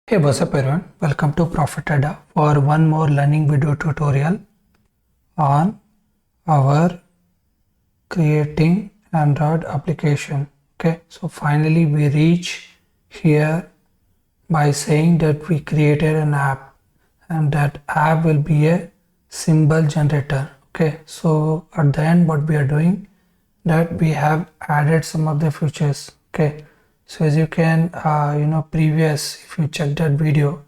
Hey, what's up everyone? Welcome to Profitada for one more learning video tutorial on our creating Android application. Okay, so finally we reach here by saying that we created an app and that app will be a symbol generator. Okay, so at the end what we are doing that we have added some of the features. Okay, so as you can previous, if you check that video,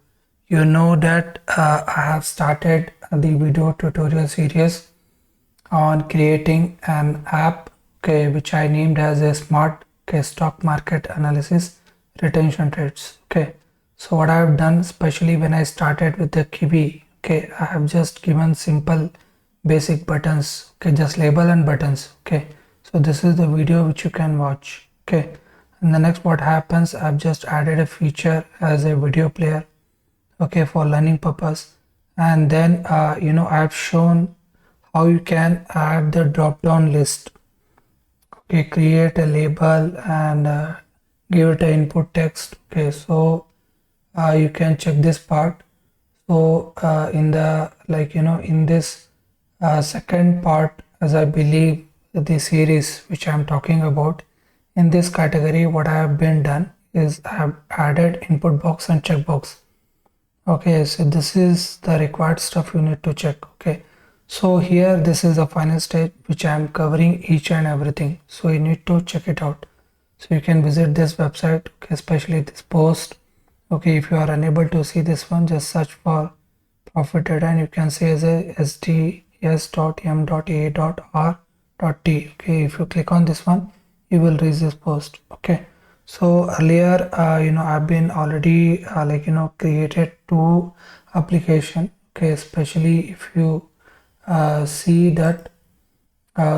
you know that I have started the video tutorial series on creating an app, okay, which I named as a S.M.A.R.T, okay, stock market analysis retention rates. Okay, so what I have done, especially when I started with the Kiwi, okay, I have just given simple basic buttons, okay, just label and buttons. Okay, so this is the video which you can watch. Okay, and the next what happens, I've just added a feature as a video player, okay, for learning purpose. And then I've shown how you can add the drop down list. Okay, create a label and give it an input text. Okay, so you can check this part. So in the in this second part, as I believe the series which I am talking about, in this category what I have been done is I have added input box and checkbox. Okay, so this is the required stuff you need to check. Okay, so here this is the final stage which I am covering each and everything, so you need to check it out. So you can visit this website, okay, especially this post. Okay, if you are unable to see this one, just search for profit data and you can see as a sds.m.a.r.t. okay, if you click on this one you will reach this post. Okay, so earlier I've been already created two application. Okay, especially if you see that,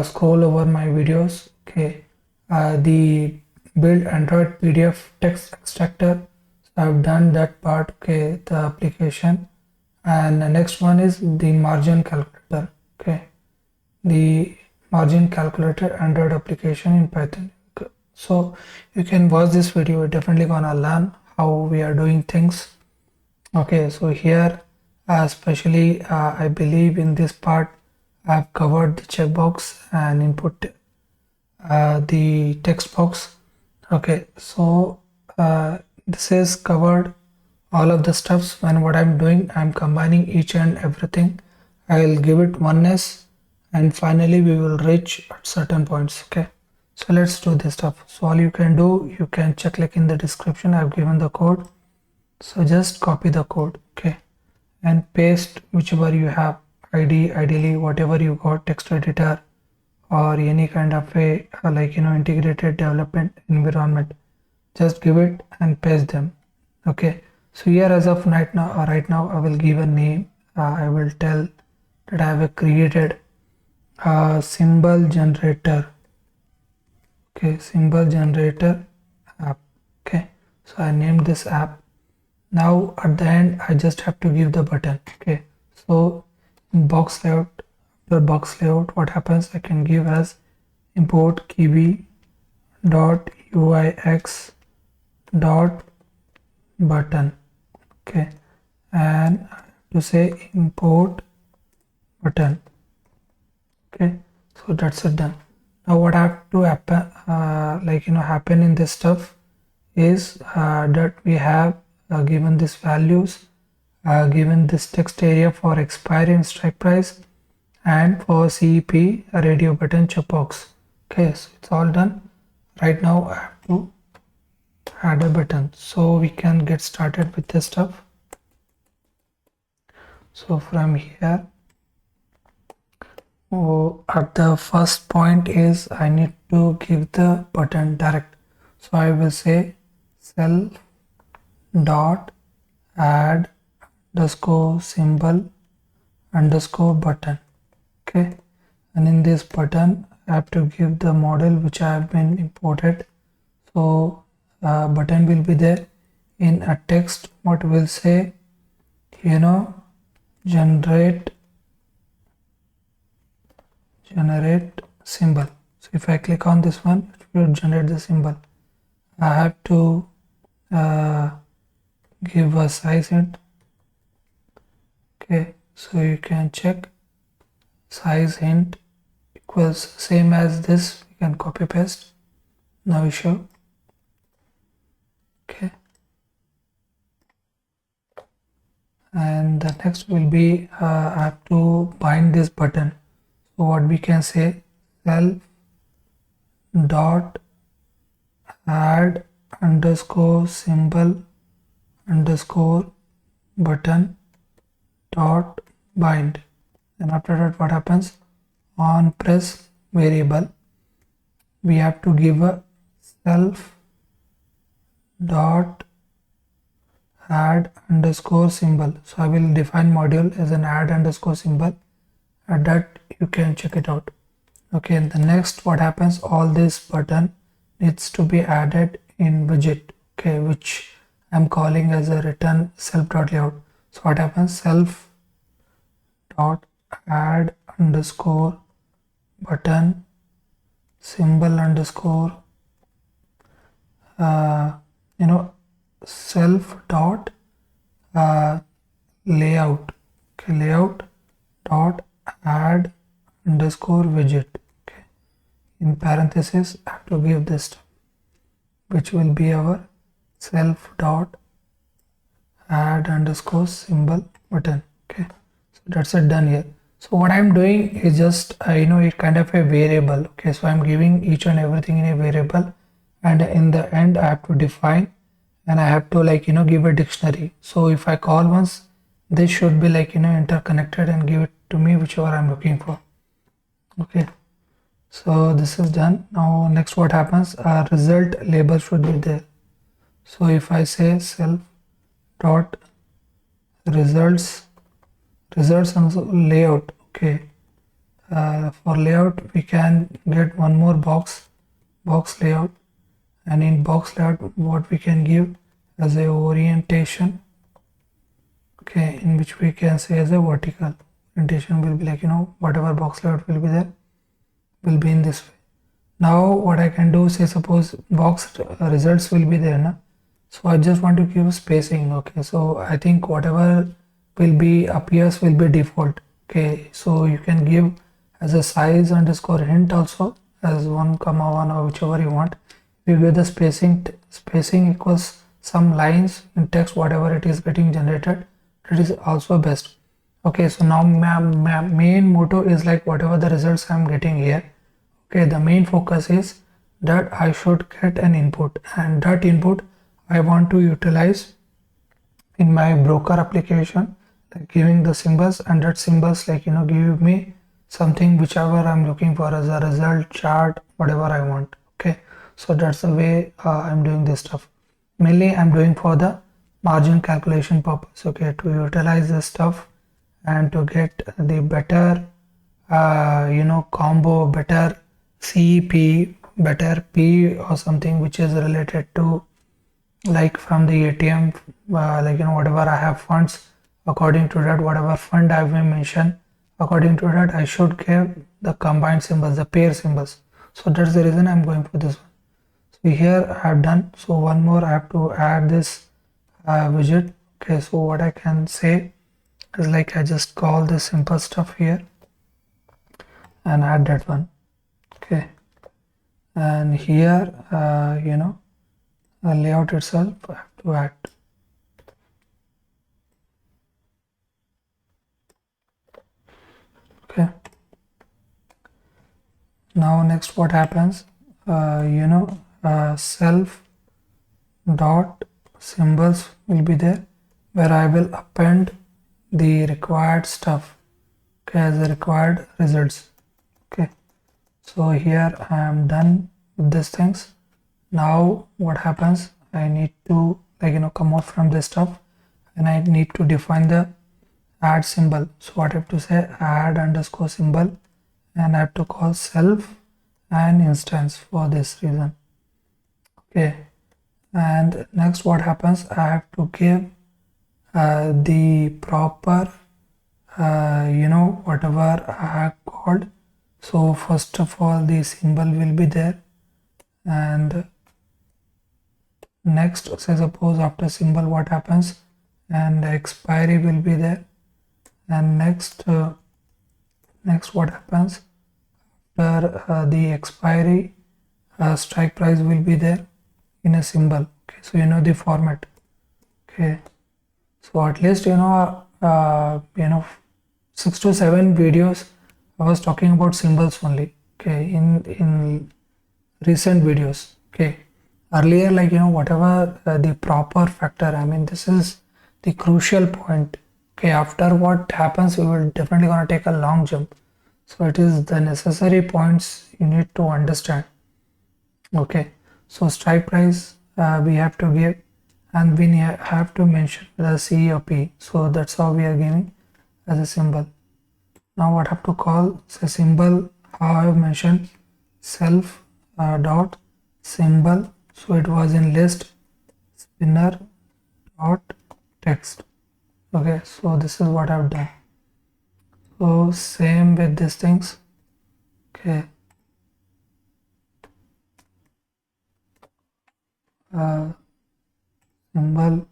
scroll over my videos. Okay, the build Android PDF text extractor, so I've done that part. Okay, the application. And the next one is the margin calculator. Okay, the margin calculator Android application in Python. Okay, so you can watch this video, we're definitely gonna learn how we are doing things. Okay, so here especially I believe in this part I've covered the checkbox and input the text box. Okay, so this is covered all of the stuffs. When what I'm doing, I'm combining each and everything. I'll give it oneness and finally we will reach at certain points. Okay, so let's do this stuff. So all you can do, you can check like in the description, I've given the code. So just copy the code, okay, and paste whichever you have, ideally whatever you got, text editor or any kind of a integrated development environment, just give it and paste them. Okay, so here as of right now I will give a name. I will tell that I have created a symbol generator. Okay, symbol generator app. Okay, so I named this app. Now at the end I just have to give the button. Okay, so in box layout, after box layout, what happens, I can give as import kiwi dot uix dot button. Okay, and to say import button. Okay, so that's it, done. Now what I have to happen happen in this stuff is that we have given this values, given this text area for expiry and strike price, and for CEP a radio button checkbox. Okay, so it's all done. Right now I have to add a button, so we can get started with this stuff. So from here, at the first point is I need to give the button direct. So I will say self dot add underscore symbol underscore button. Okay, and in this button I have to give the model which I have been imported. So button will be there. In a text what will say, generate symbol. So if I click on this one, it will generate the symbol. I have to give a size hint. Okay, so you can check size hint equals same as this, we can copy paste, no issue. Okay, and the next will be I have to bind this button. So what we can say, self dot add underscore symbol underscore button dot bind, and after that what happens, on press variable we have to give a self dot add underscore symbol. So I will define module as an add underscore symbol, at that you can check it out. Okay, and the next what happens, all this button needs to be added in widget, okay, which I'm calling as a return self dot layout. So what happens, self dot add underscore button symbol underscore you know, self dot layout, okay, layout dot add underscore widget, okay, in parenthesis I have to give this, which will be our self dot add underscore symbol button. Okay, so that's it, done here. So what I'm doing is just it kind of a variable. Okay, so I'm giving each and everything in a variable, and in the end I have to define, and I have to give a dictionary. So if I call once, this should be interconnected and give it to me whichever I'm looking for. Okay, so this is done. Now next what happens, result label should be there. So if I say self dot results and also layout, okay, for layout we can get one more box layout, and in box layout what we can give as a orientation, okay, in which we can say as a vertical orientation will be whatever box layout will be there will be in this way. Now what I can do, say suppose box results will be there na, so I just want to give spacing. Okay, so I think whatever will be appears will be default. Okay, so you can give as a size underscore hint also as 1,1 or whichever you want. You give the spacing equals some lines in text, whatever it is getting generated, that is also best. Okay, so now my main motto is like whatever the results I'm getting here, okay, the main focus is that I should get an input, and that input I want to utilize in my broker application, like giving the symbols, and that symbols give me something whichever I'm looking for as a result, chart, whatever I want. Okay, so that's the way I'm doing this stuff. Mainly I'm doing for the margin calculation purpose, okay, to utilize this stuff and to get the better combo, better CP, better P or something which is related to like from the ATM, whatever I have funds, according to that whatever fund I will mention, according to that I should give the combined symbols, the pair symbols. So that's the reason I'm going for this one. So here I have done. So one more, I have to add this widget. Okay, so what I can say is like I just call this simple stuff here and add that one. Okay, and here the layout itself I have to add. Okay, now next what happens, self dot symbols will be there, where I will append the required stuff, okay, as the required results. Okay, so here I am done with these things. Now what happens, I need to come out from this stuff, and I need to define the add symbol. So what I have to say, add underscore symbol, and I have to call self and instance for this reason. Okay, and next what happens, I have to give the proper whatever I have called. So first of all the symbol will be there, and Next, say suppose after symbol what happens, and expiry will be there, and next what happens after the expiry, strike price will be there in a symbol. Okay, so you know the format. Okay, so at least 6 to 7 videos I was talking about symbols only. Okay, in recent videos. Okay, earlier, like whatever the proper factor, I mean this is the crucial point. Okay, after what happens we will definitely gonna take a long jump, so it is the necessary points you need to understand. Okay, so strike price we have to give, and we have to mention the C or P, so that's how we are giving as a symbol. Now what have to call the symbol, how I have mentioned self dot symbol, so it was in list spinner dot text. Okay, so this is what I've done. So same with these things. Okay, uh, symbol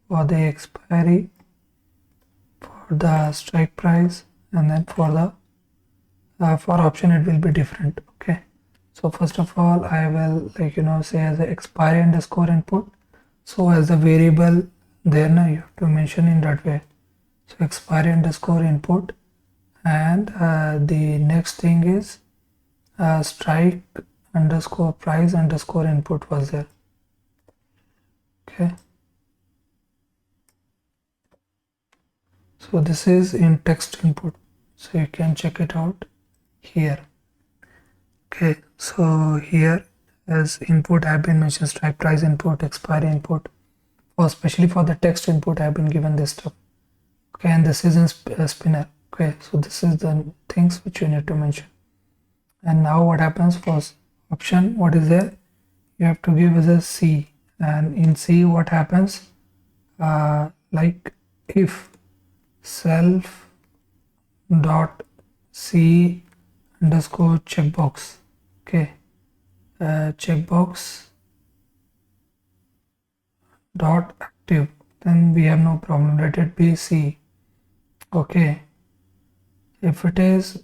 for the expiry, for the strike price, and then for the for option it will be different. Okay, so first of all I will say as a expiry underscore input, so as a variable there now you have to mention in that way, so expiry underscore input, and the next thing is strike underscore price underscore input was there. Okay, so this is in text input, so you can check it out here. Okay, so here as input I have been mentioned strike price input, expiry input, or especially for the text input I have been given this stuff. Okay, and this is in spinner. Okay, so this is the things which you need to mention. And now what happens for option, what is there, you have to give as a C, and in C what happens, like if self dot C underscore checkbox. Okay, checkbox dot active, then we have no problem, let it be C. Okay, if it is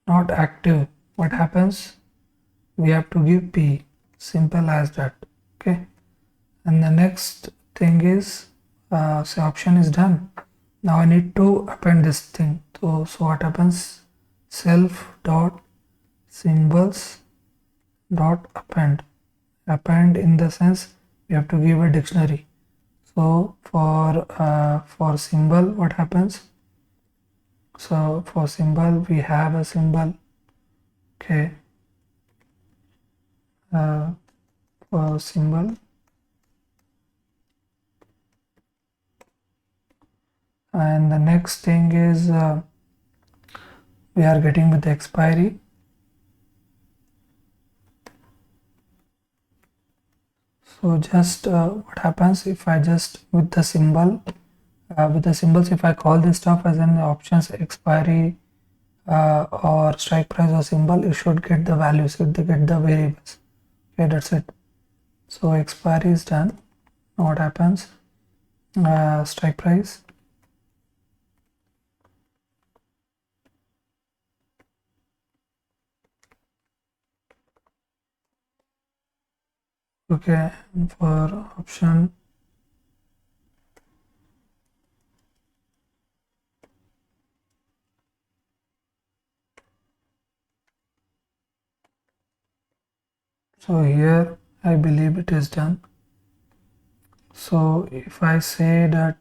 not active, what happens, we have to give P, simple as that. Okay, and the next thing is so option is done. Now I need to append this thing, so what happens, self dot symbols dot append in the sense we have to give a dictionary. So for symbol what happens, so for symbol we have a symbol. Okay, for symbol, and the next thing is we are getting with the expiry. So just what happens if I just with the symbol with the symbols, if I call this stuff as an options expiry or strike price or symbol, you should get the values, you should get the variables. Okay, that's it. So expiry is done. Now what happens, strike price, okay, for option so here I believe it is done. So if I say that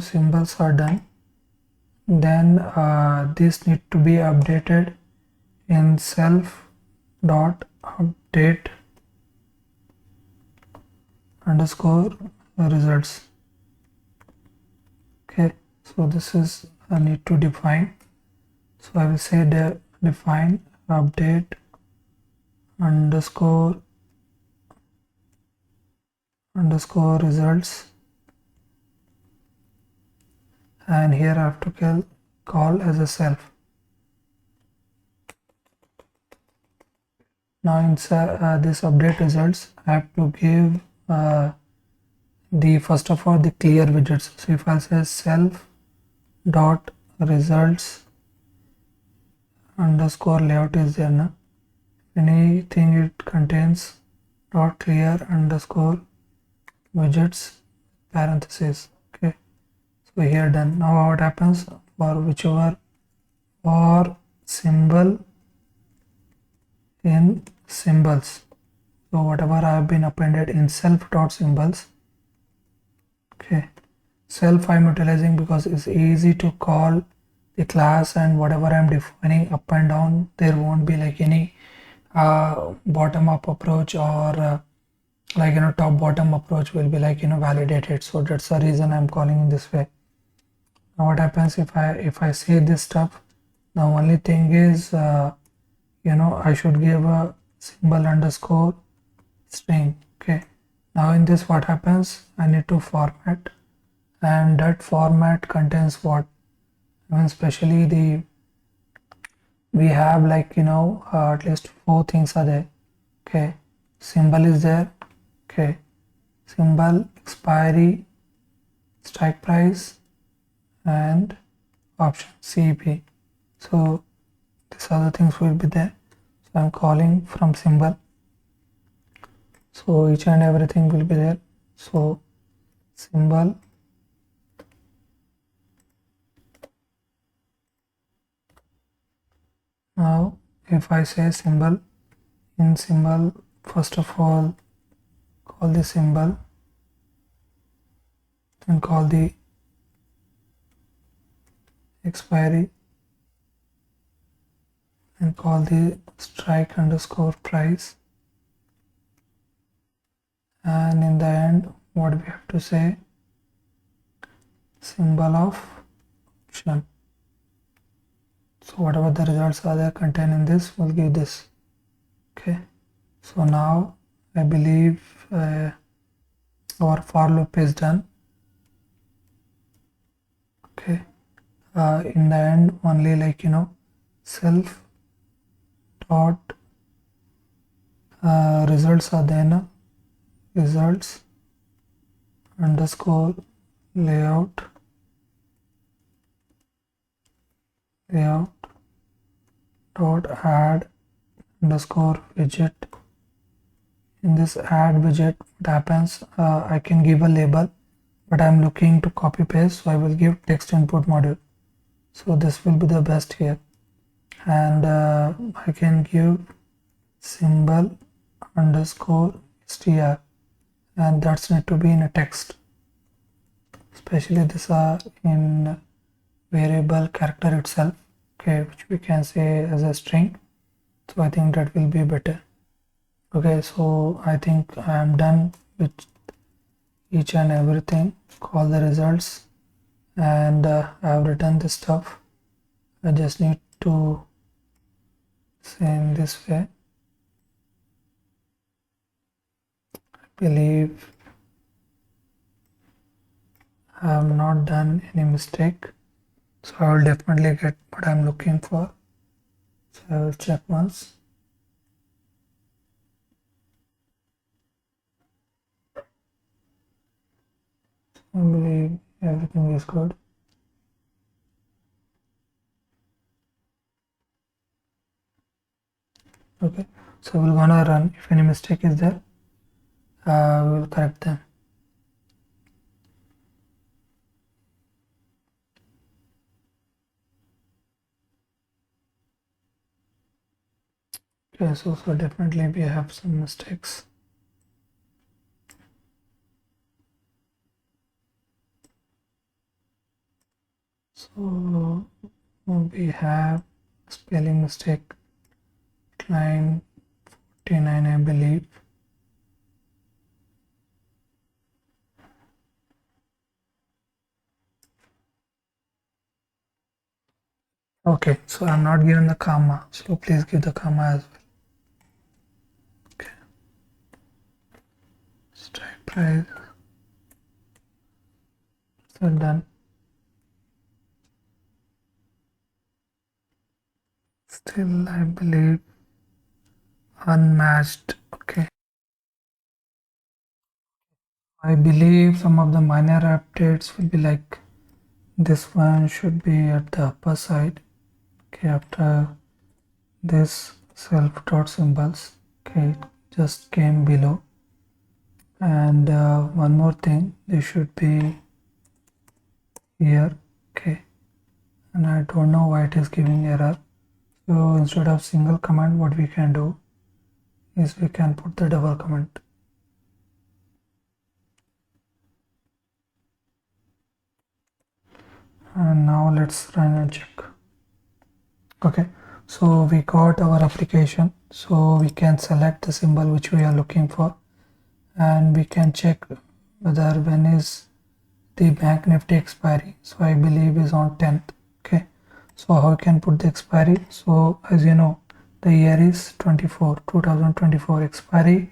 symbols are done, then this need to be updated in self dot update underscore results. Okay, so this is I need to define, so I will say define update underscore results, and here I have to call as a self. Now inside this update results, I have to give the first of all the clear widgets. So if I say self dot results underscore layout is there now, anything it contains dot clear underscore widgets parentheses. Okay, so here done. Now what happens for whichever for symbol in symbols, so whatever I have been appended in self dot symbols. Okay, self I'm utilizing because it's easy to call the class, and whatever I'm defining up and down, there won't be like any bottom up approach, or like top bottom approach will be like validated. So that's the reason I'm calling in this way. Now what happens if I say this stuff, the only thing is I should give a symbol underscore string. Okay, now in this what happens, I need to format, and that format contains what, I mean especially the we have like at least four things are there. Okay, symbol is there. Okay, symbol, expiry, strike price, and option CEP. So these other things will be there. So I'm calling from symbol, so each and everything will be there. So symbol, now if I say symbol, in symbol first of all call the symbol, then call the expiry, and call the strike underscore price, and in the end what we have to say, symbol of option. So whatever the results are there contained in this will give this. Okay, so now I believe our for loop is done. Okay, in the end only like self dot results are there now, results underscore layout dot add underscore widget. In this add widget, what happens, I can give a label, but I'm looking to copy paste, so I will give text input module. So this will be the best here, and I can give symbol underscore str, and that's need to be in a text, especially this are in variable character itself. Okay, which we can say as a string. So I think that will be better. Okay, so I think I am done with each and everything. Call the results, and I have written this stuff. I just need to say in this way. I believe I have not done any mistake, so I will definitely get what I am looking for. So I will check once. I believe everything is good. Okay, so we're gonna run. If any mistake is there, we will correct them. Okay, so definitely we have some mistakes. So we have spelling mistake, line 49 I believe. Okay, so I'm not given the comma, so please give the comma as well. Okay, strike price, so done. Still I believe unmatched. Okay, I believe some of the minor updates will be like this one should be at the upper side. Okay, after this self dot symbols, okay, it just came below. And one more thing, they should be here. Okay, and I don't know why it is giving error. So instead of single command, what we can do is we can put the double comment. And now let's run and check. Okay, so we got our application, so we can select the symbol which we are looking for, and we can check whether when is the bank nifty expiry. So I believe is on 10th. Okay, so how we can put the expiry? So as you know, the year is 2024 expiry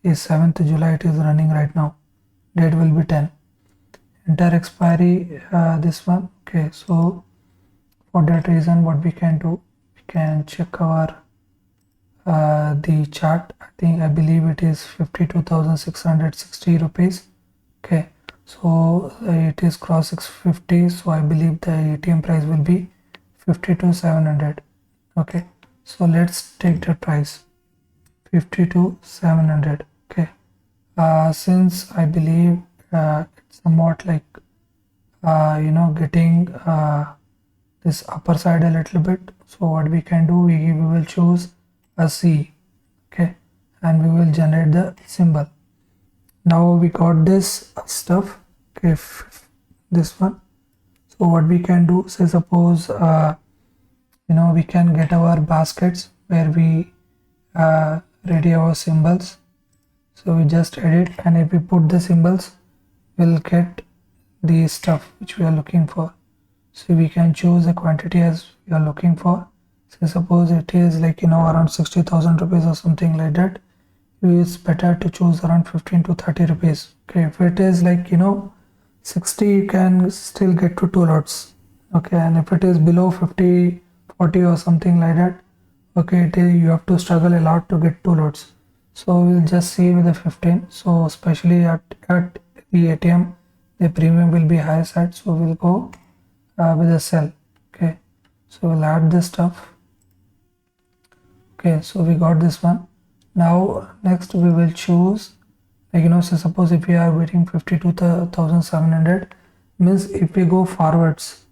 is 7th July. It is running right now, date will be 10. Enter expiry, this one. Okay, so for that reason what we can do, we can check our the chart. I believe it is 52,660 rupees. Okay, so it is cross 650, so I believe the ATM price will be 52,700. Okay, so let's take the price 52,700. Okay, since I believe it's somewhat like getting this upper side a little bit, so what we can do, we will choose a C. Okay, and we will generate the symbol. Now we got this stuff. Okay, this one. So what we can do, say suppose we can get our baskets where we ready our symbols. So we just edit, and if we put the symbols, we'll get the stuff which we are looking for. So we can choose the quantity as we are looking for. So suppose it is like around 60,000 rupees or something like that. It's better to choose around 15 to 30 rupees. Okay, if it is like 60, you can still get to 2 lots. Okay, and if it is below 50, 40 or something like that, okay, you have to struggle a lot to get 2 lots. So we'll just see with the 15. So especially at the ATM, the premium will be higher side, so we'll go with a cell. Okay, so we'll add this stuff. Okay, so we got this one. Now next we will choose, like so suppose if we are getting 52,700, means if we go forwards,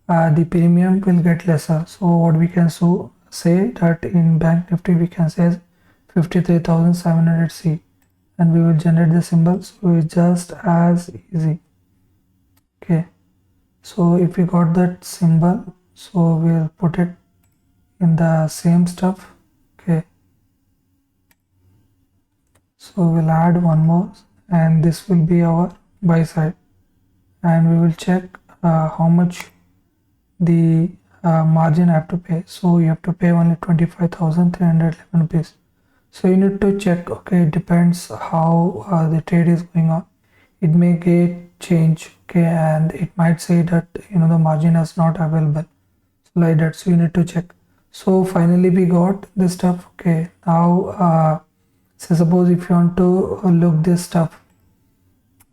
the premium will get lesser. So what we can say that in bank nifty we can say 53,700 C, and we will generate the symbols. So it's just as easy. Okay, so if we got that symbol, so we'll put it in the same stuff. Okay, so we'll add one more, and this will be our buy side, and we will check how much the margin I have to pay. So you have to pay only 25,311 rupees. So you need to check. Okay, it depends how the trade is going on. It may get change. Okay, and it might say that the margin is not available, so like that. So you need to check. So finally we got this stuff. Okay, now so suppose if you want to look this stuff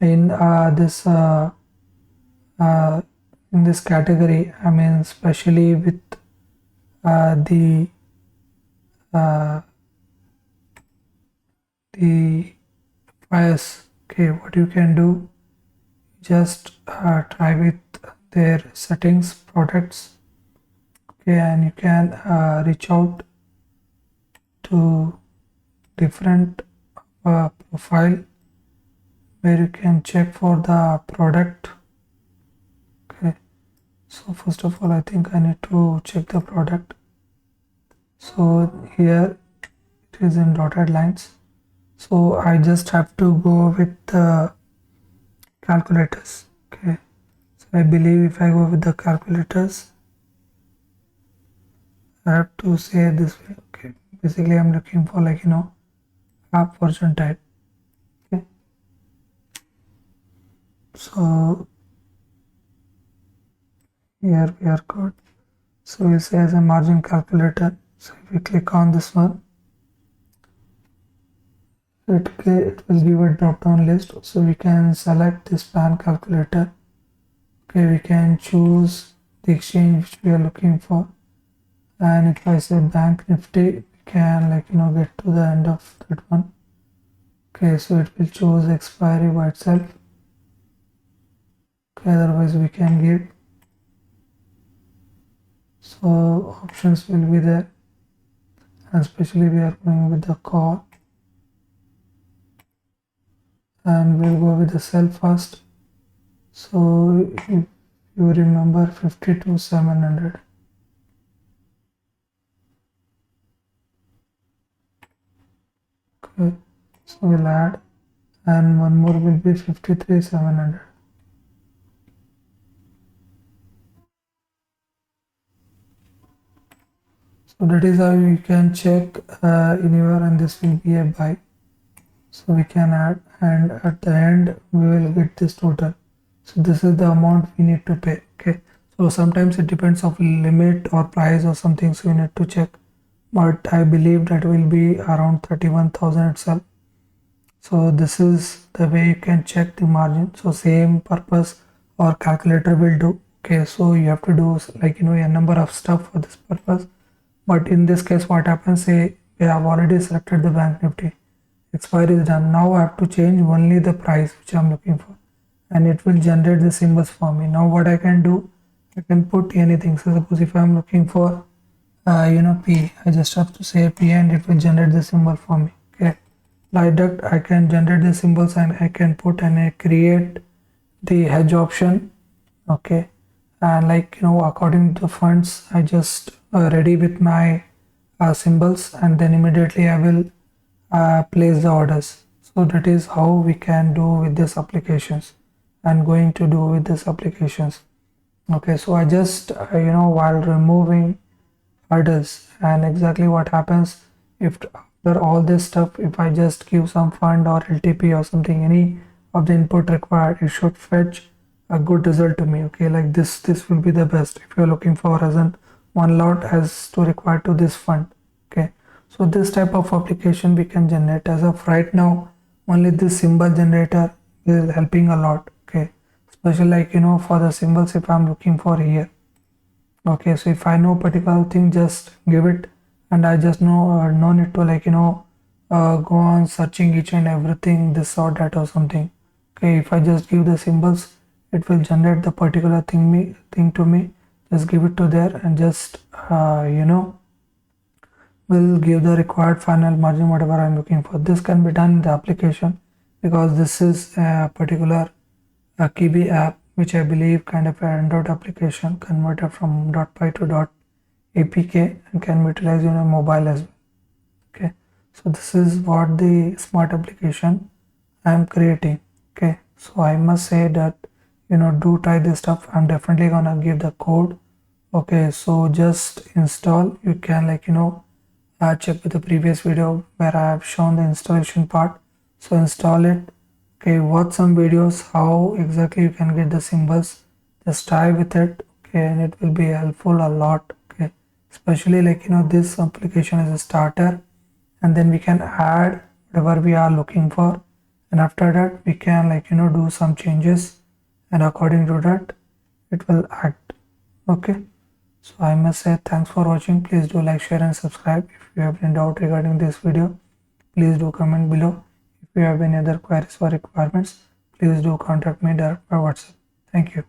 in in this category, I mean especially with uh, the bias. Okay, what you can do, just try with their settings products. Okay, and you can reach out to different profile where you can check for the product. Okay, so first of all I think I need to check the product. So here it is in dotted lines, so I just have to go with the calculators. Okay, so I believe if I go with the calculators, I have to say this way. Okay, basically I'm looking for like app version type. Okay, so here we are good. So we'll say as a margin calculator. So if we click on this one, It will give a drop down list, so we can select this PAN calculator. Okay, we can choose the exchange which we are looking for, and if I say bank nifty, we can get to the end of that one. Okay, so it will choose expiry by itself. Okay, otherwise we can give, so options will be there, and especially we are going with the call, and we'll go with the sell first. So if you remember 52,700. Okay, so we'll add, and one more will be 53,700. So that is how you can check anywhere, and this will be a buy. So we can add, and at the end we will get this total. So this is the amount we need to pay. Okay, so sometimes it depends of limit or price or something, so you need to check, but I believe that will be around 31,000 itself. So this is the way you can check the margin. So same purpose or calculator will do. Okay, so you have to do a number of stuff for this purpose, but in this case what happens, say we have already selected the bank nifty, expiry is done. Now I have to change only the price which I'm looking for, and it will generate the symbols for me. Now what I can do, I can put anything. So suppose if I'm looking for P, I just have to say P, and it will generate the symbol for me. Okay, like that I can generate the symbols, and I can put and I create the hedge option. Okay, and according to the funds, I just ready with my symbols, and then immediately I will place the orders. So that is how we can do with this applications, and going to do with this applications. Okay, so I just while removing hurdles, and exactly what happens if after all this stuff, if I just give some fund or LTP or something, any of the input required, it should fetch a good result to me. Okay, like this will be the best if you're looking for as an one lot as to require to this fund. Okay, so this type of application we can generate. As of right now, only this symbol generator is helping a lot. Okay, especially for the symbols, if I'm looking for here. Okay, so if I know particular thing, just give it, and I just know no need to go on searching each and everything this or that or something. Okay, if I just give the symbols, it will generate the particular thing to me. Just give it to there, and just will give the required final margin whatever I'm looking for. This can be done in the application, because this is a particular Kiwi app, which I believe kind of an Android application converted from .py to .apk, and can be utilized in a mobile as well. Okay, so this is what the smart application I am creating. Okay, so I must say that do try this stuff. I'm definitely gonna give the code. Okay, so just install. You can check with the previous video where I have shown the installation part. So install it. Okay, watch some videos how exactly you can get the symbols. Just try with it. Okay, and it will be helpful a lot. Okay, especially this application is a starter, and then we can add whatever we are looking for, and after that we can do some changes, and according to that it will act. Okay, so I must say thanks for watching. Please do like, share and subscribe. If you have any doubt regarding this video, please do comment below. If you have any other queries or requirements, please do contact me direct by WhatsApp. Thank you.